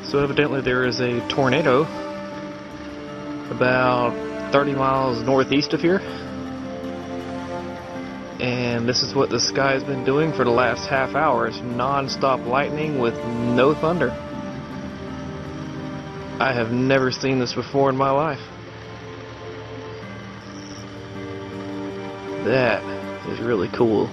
So evidently there is a tornado about 30 miles northeast of here. And this is what the sky has been doing for the last half hour. It's non-stop lightning with no thunder. I have never seen this before in my life. That is really cool.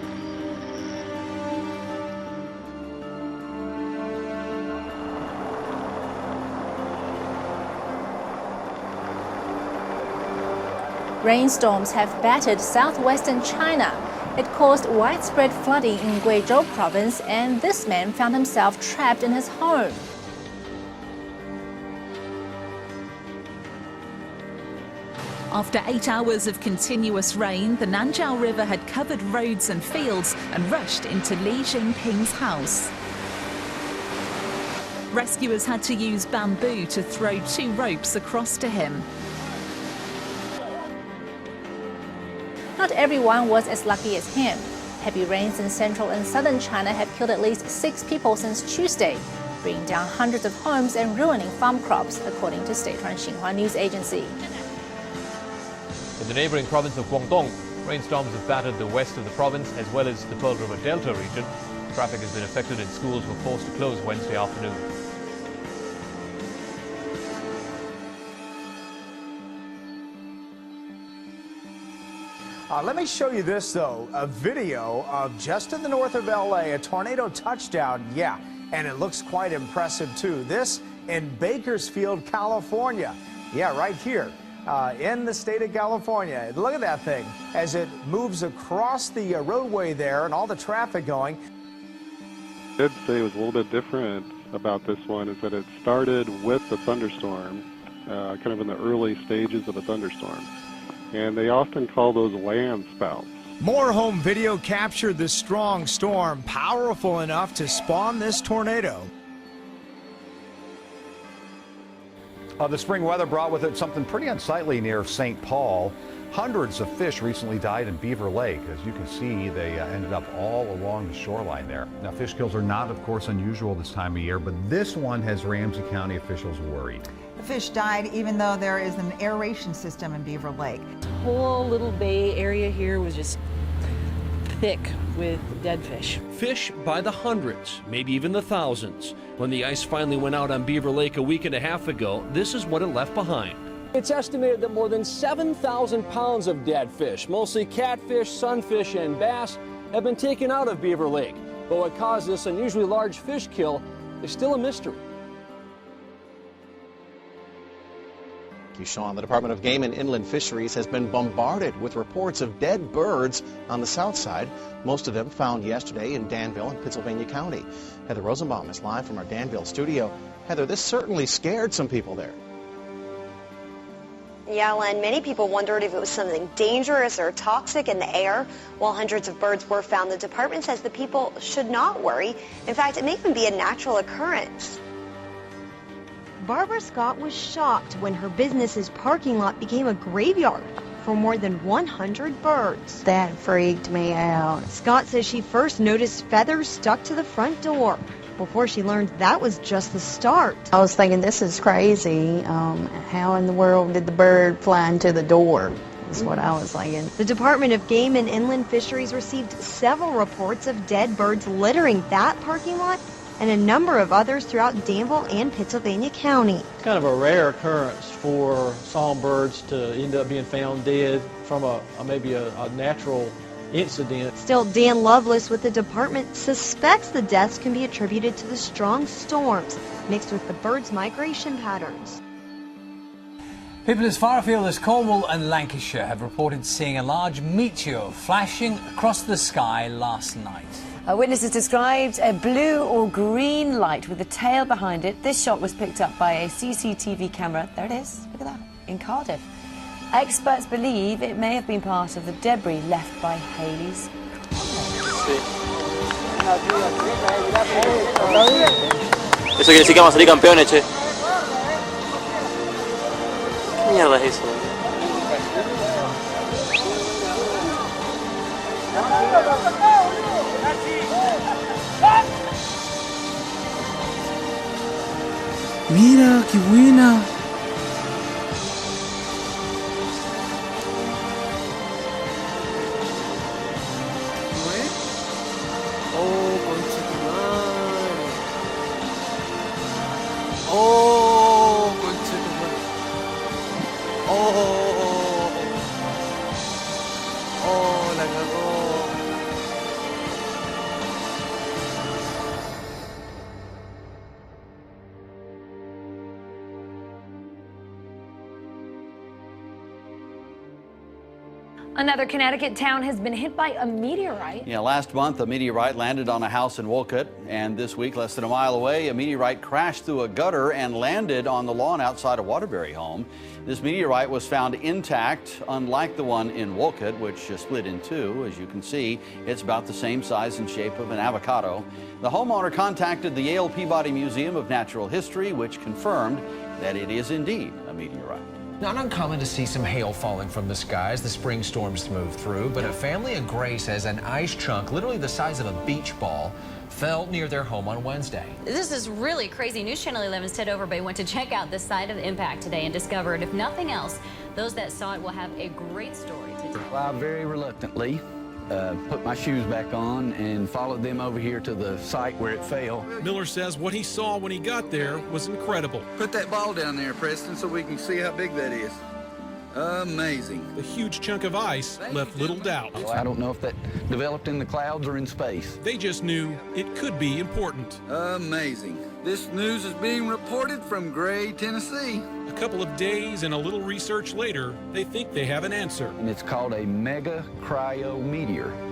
Rainstorms have battered southwestern China. It caused widespread flooding in Guizhou province, and this man found himself trapped in his home. After 8 hours of continuous rain, the Nanjiao River had covered roads and fields and rushed into Li Jinping's house. Rescuers had to use bamboo to throw 2 ropes across to him. Not everyone was as lucky as him. Heavy rains in central and southern China have killed at least 6 people since Tuesday, bringing down hundreds of homes and ruining farm crops, according to state-run Xinhua news agency. In the neighbouring province of Guangdong, rainstorms have battered the west of the province as well as the Pearl River Delta region. Traffic has been affected and schools were forced to close Wednesday afternoon. Let me show you this, though, a video of just in the north of L.A., a tornado touchdown, yeah, and it looks quite impressive, too. This in Bakersfield, California. Yeah, right here in the state of California. Look at that thing as it moves across the roadway there and all the traffic going. I did say it was a little bit different about this one is that it started with the thunderstorm, kind of in the early stages of a thunderstorm. And they often call those land spouts. More home video captured the strong storm, powerful enough to spawn this tornado. The spring weather brought with it something pretty unsightly near St. Paul. Hundreds of fish recently died in Beaver Lake. As you can see, they ended up all along the shoreline there. Now, fish kills are not, of course, unusual this time of year, but this one has Ramsey County officials worried. The fish died even though there is an aeration system in Beaver Lake. The whole little bay area here was just thick with dead fish. Fish by the hundreds, maybe even the thousands. When the ice finally went out on Beaver Lake a week and a half ago, this is what it left behind. It's estimated that more than 7,000 pounds of dead fish, mostly catfish, sunfish, and bass, have been taken out of Beaver Lake. But what caused this unusually large fish kill is still a mystery. Sean, the Department of Game and Inland Fisheries has been bombarded with reports of dead birds on the south side, most of them found yesterday in Danville and Pittsylvania County. Heather Rosenbaum is live from our Danville studio. Heather, this certainly scared some people there. Yeah, Len, many people wondered if it was something dangerous or toxic in the air. While hundreds of birds were found, the department says the people should not worry. In fact, it may even be a natural occurrence. Barbara Scott was shocked when her business's parking lot became a graveyard for more than 100 birds. That freaked me out. Scott says she first noticed feathers stuck to the front door before she learned that was just the start. I was thinking, this is crazy. How in the world did the bird fly into the door? Is what I was thinking. The Department of Game and Inland Fisheries received several reports of dead birds littering that parking lot and a number of others throughout Danville and Pittsylvania County. It's kind of a rare occurrence for songbirds to end up being found dead from maybe a natural incident. Still, Dan Lovelace with the department suspects the deaths can be attributed to the strong storms mixed with the birds' migration patterns. People as far afield as Cornwall and Lancashire have reported seeing a large meteor flashing across the sky last night. Witnesses described a blue or green light with a tail behind it. This shot was picked up by a CCTV camera. There it is. Look at that. In Cardiff. Experts believe it may have been part of the debris left by Halley's Eso quiere decir que vamos a salir campeones, che. ¿Qué mierda es eso? Mira, qué buena. Another Connecticut town has been hit by a meteorite. Yeah, last month a meteorite landed on a house in Wolcott, and this week, less than a mile away, a meteorite crashed through a gutter and landed on the lawn outside a Waterbury home. This meteorite was found intact, unlike the one in Wolcott, which split in two. As you can see, it's about the same size and shape of an avocado. The homeowner contacted the Yale Peabody Museum of Natural History, which confirmed that it is indeed a meteorite. Not uncommon to see some hail falling from the sky as the spring storms move through, but a family in Gray says an ice chunk, literally the size of a beach ball, fell near their home on Wednesday. This is really crazy. News Channel 11's Ted Overbay went to check out the site of the impact today and discovered, if nothing else, those that saw it will have a great story to tell. Well, I very reluctantly put my shoes back on and followed them over here to the site where it fell. Miller says what he saw when he got there was incredible. Put that ball down there, Preston, so we can see how big that is. Amazing. The huge chunk of ice left little doubt. I don't know if that developed in the clouds or in space. They just knew it could be important. Amazing. This news is being reported from Gray, Tennessee. A couple of days and a little research later, they think they have an answer. And it's called a mega cryometeor.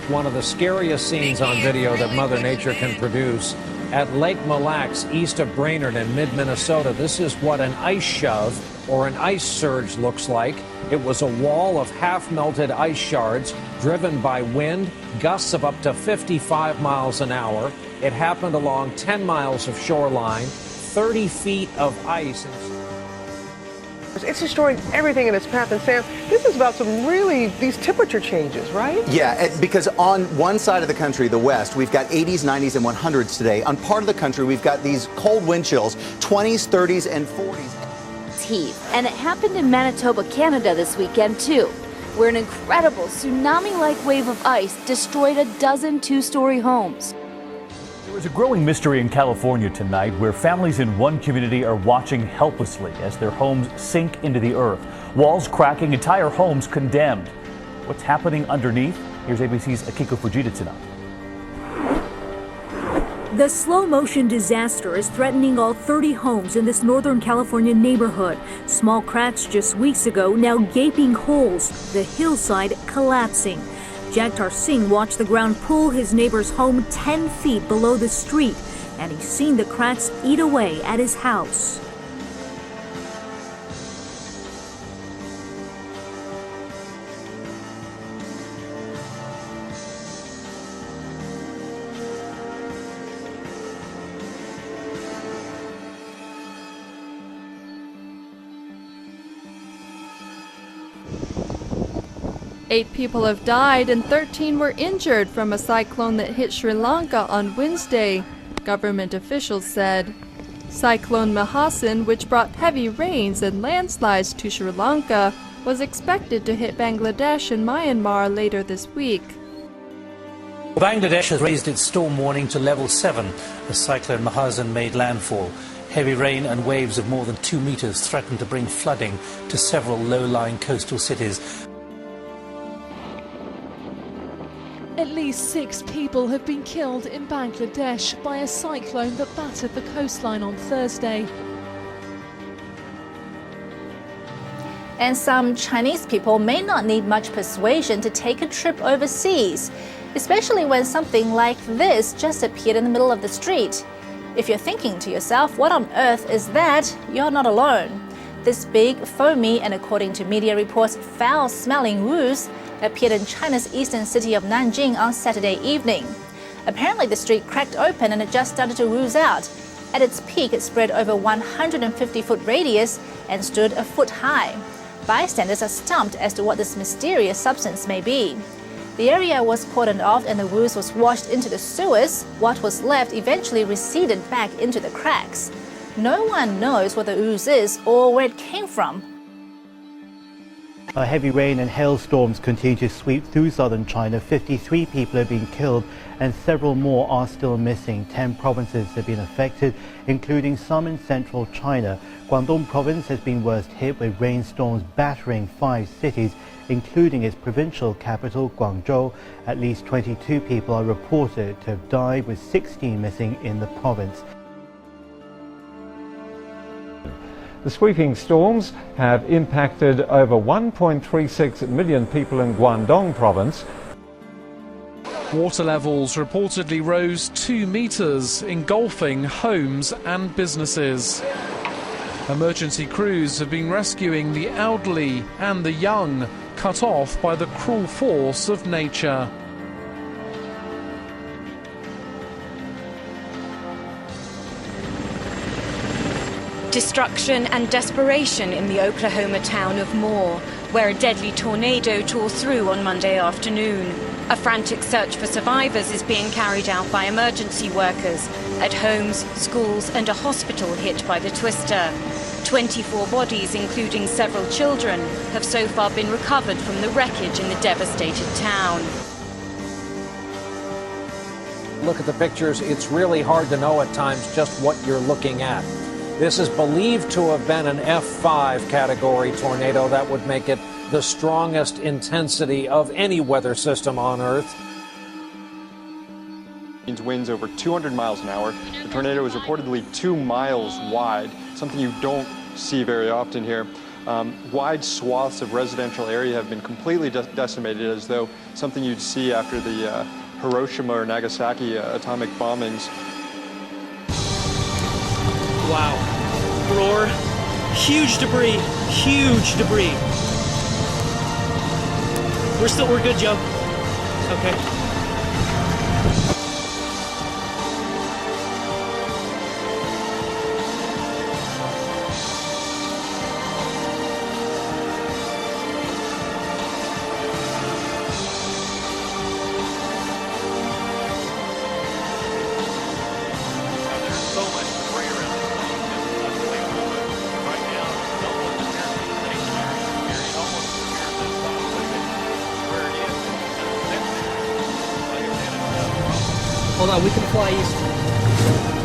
One of the scariest scenes on video that Mother Nature can produce. At Lake Mille Lacs, east of Brainerd in mid-Minnesota, this is what an ice shove or an ice surge looks like. It was a wall of half-melted ice shards driven by wind, gusts of up to 55 miles an hour. It happened along 10 miles of shoreline, 30 feet of ice. It's destroying everything in its path. And Sam, this is about these temperature changes, right? Yeah, because on one side of the country, the west, we've got 80s, 90s, and 100s today. On part of the country, we've got these cold wind chills, 20s, 30s, and 40s. Heat. And it happened in Manitoba, Canada this weekend, too, where an incredible tsunami-like wave of ice destroyed a dozen two-story homes. There's a growing mystery in California tonight where families in one community are watching helplessly as their homes sink into the earth. Walls cracking, entire homes condemned. What's happening underneath? Here's ABC's Akiko Fujita tonight. The slow-motion disaster is threatening all 30 homes in this Northern California neighborhood. Small cracks just weeks ago, now gaping holes, the hillside collapsing. Jagtar Singh watched the ground pull his neighbor's home 10 feet below the street, and he's seen the cracks eat away at his house. Eight people have died and 13 were injured from a cyclone that hit Sri Lanka on Wednesday, government officials said. Cyclone Mahasin, which brought heavy rains and landslides to Sri Lanka, was expected to hit Bangladesh and Myanmar later this week. Bangladesh has raised its storm warning to level 7 as Cyclone Mahasin made landfall. Heavy rain and waves of more than 2 meters threaten to bring flooding to several low-lying coastal cities. At least 6 people have been killed in Bangladesh by a cyclone that battered the coastline on Thursday. And some Chinese people may not need much persuasion to take a trip overseas. especially when something like this just appeared in the middle of the street. If you're thinking to yourself, what on earth is that? You're not alone. This big, foamy, and according to media reports, foul-smelling ooze appeared in China's eastern city of Nanjing on Saturday evening. Apparently, the street cracked open and it just started to ooze out. At its peak, it spread over 150-foot radius and stood a foot high. Bystanders are stumped as to what this mysterious substance may be. The area was cordoned off and the ooze was washed into the sewers. What was left eventually receded back into the cracks. No one knows what the ooze is or where it came from. Heavy rain and hailstorms continue to sweep through southern China. 53 people have been killed and several more are still missing. 10 provinces have been affected, including some in central China. Guangdong province has been worst hit, with rainstorms battering 5 cities, including its provincial capital, Guangzhou. At least 22 people are reported to have died, with 16 missing in the province. The sweeping storms have impacted over 1.36 million people in Guangdong province. Water levels reportedly rose 2 meters, engulfing homes and businesses. Emergency crews have been rescuing the elderly and the young, cut off by the cruel force of nature. Destruction and desperation in the Oklahoma town of Moore, where a deadly tornado tore through on Monday afternoon. A frantic search for survivors is being carried out by emergency workers at homes, schools and a hospital hit by the twister. 24 bodies, including several children, have so far been recovered from the wreckage in the devastated town. Look at the pictures. It's really hard to know at times just what you're looking at. This is believed to have been an F5 category tornado. That would make it the strongest intensity of any weather system on Earth. Winds over 200 miles an hour. The tornado was reportedly 2 miles wide, something you don't see very often here. Wide swaths of residential area have been completely decimated, as though something you'd see after the Hiroshima or Nagasaki atomic bombings. Wow. Roar. Huge debris. Huge debris. We're good, Joe. Okay. Hold on, we can fly east.